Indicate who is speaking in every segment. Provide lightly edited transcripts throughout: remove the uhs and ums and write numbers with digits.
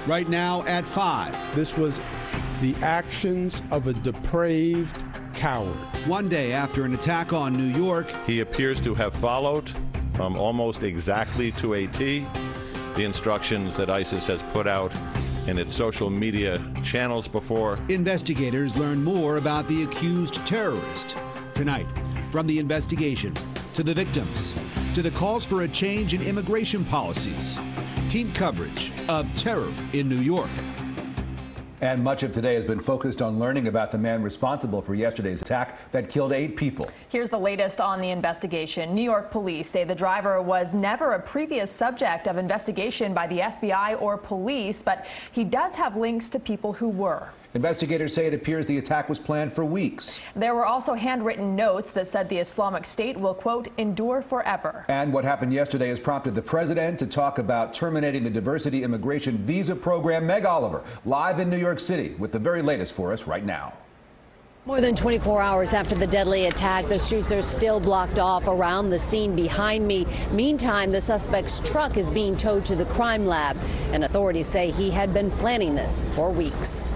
Speaker 1: Right now at 5.
Speaker 2: This was the actions of a depraved coward.
Speaker 1: One day after an attack on New York,
Speaker 3: he appears to have followed almost exactly to a T the instructions that ISIS has put out in its social media channels before.
Speaker 1: Investigators learn more about the accused terrorist. Tonight, from the investigation to the victims to the calls for a change in immigration policies. Team coverage of terror in New York.
Speaker 4: And much of today has been focused on learning about the man responsible for yesterday's attack that killed 8 people.
Speaker 5: Here's the latest on the investigation. New York police say the driver was never a previous subject of investigation by the FBI or police, but he does have links to people who were.
Speaker 4: Investigators say it appears the attack was planned for weeks.
Speaker 5: There were also handwritten notes that said the Islamic State will, quote, endure forever.
Speaker 4: And what happened yesterday has prompted the president to talk about terminating the diversity immigration visa program. Meg Oliver, live in New York City with the very latest for us right now.
Speaker 6: More than 24 hours after the deadly attack, the streets are still blocked off around the scene behind me. Meantime, the suspect's truck is being towed to the crime lab, and authorities say he had been planning this for weeks.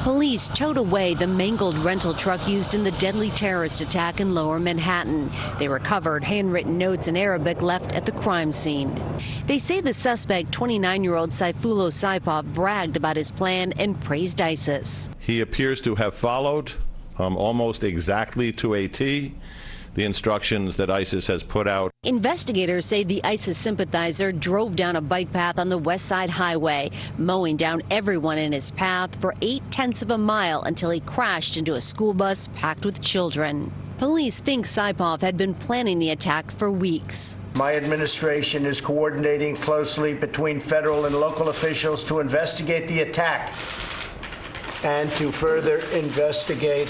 Speaker 7: Police towed away the mangled rental truck used in the deadly terrorist attack in Lower Manhattan. They recovered handwritten notes in Arabic left at the crime scene. They say the suspect, 29-year-old Sayfullo Saipov, bragged about his plan and praised ISIS.
Speaker 3: He appears to have followed almost exactly to a T the instructions that ISIS has put out.
Speaker 7: Investigators say the ISIS sympathizer drove down a bike path on the West Side Highway, mowing down everyone in his path for 0.8 of a mile until he crashed into a school bus packed with children. Police think Saipov had been planning the attack for weeks.
Speaker 8: My administration is coordinating closely between federal and local officials to investigate the attack and to further investigate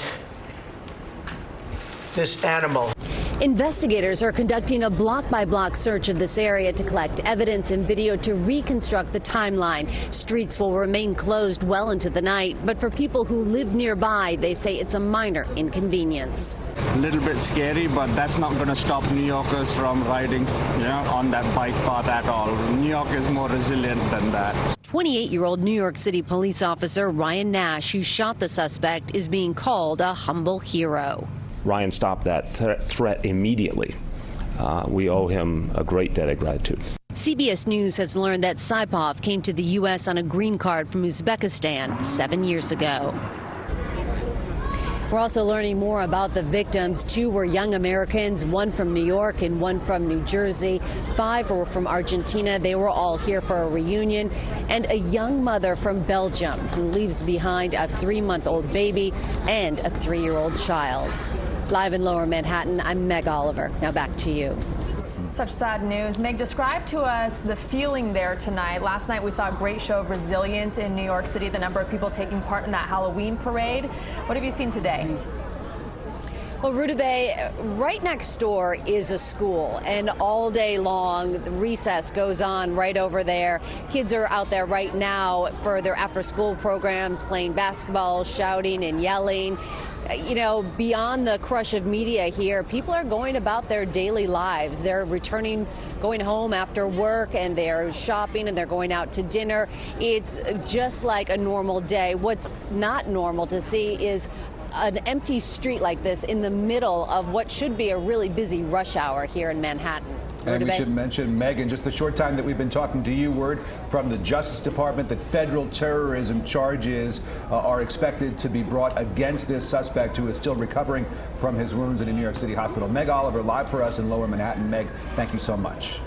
Speaker 8: this animal.
Speaker 6: Investigators are conducting a block-by-block search of this area to collect evidence and video to reconstruct the timeline. Streets will remain closed well into the night, but for people who live nearby, they say it's a minor inconvenience.
Speaker 9: A little bit scary, but that's not going to stop New Yorkers from riding, on that bike path at all. New York is more resilient than that.
Speaker 7: 28-year-old New York City police officer Ryan Nash, who shot the suspect, is being called a humble hero.
Speaker 10: Ryan stopped that threat immediately. We owe him a great debt of gratitude.
Speaker 7: CBS News has learned that Saipov came to the U.S. on a green card from Uzbekistan 7 years ago.
Speaker 6: We're also learning more about the victims. 2 were young Americans, 1 from New York and 1 from New Jersey. 5 were from Argentina. They were all here for a reunion. And a young mother from Belgium who leaves behind a 3-month-old baby and a 3-year-old child. Live in Lower Manhattan, I'm Meg Oliver. Now back to you.
Speaker 5: Such sad news. Meg, describe to us the feeling there tonight. Last night we saw a great show of resilience in New York City, the number of people taking part in that Halloween parade. What have you seen today?
Speaker 6: Well, Rudabeh, right next door is a school, and all day long the recess goes on right over there. Kids are out there right now for their after-school programs, playing basketball, shouting and yelling. Beyond the crush of media here, people are going about their daily lives. They're going home after work, and they're shopping, and they're going out to dinner. It's just like a normal day. What's not normal to see is an empty street like this in the middle of what should be a really busy rush hour here in Manhattan.
Speaker 4: And we should mention, Megan, just the short time that we've been talking to you, word from the Justice Department that federal terrorism charges are expected to be brought against this suspect who is still recovering from his wounds in a New York City hospital. Meg Oliver, live for us in Lower Manhattan. Meg, thank you so much.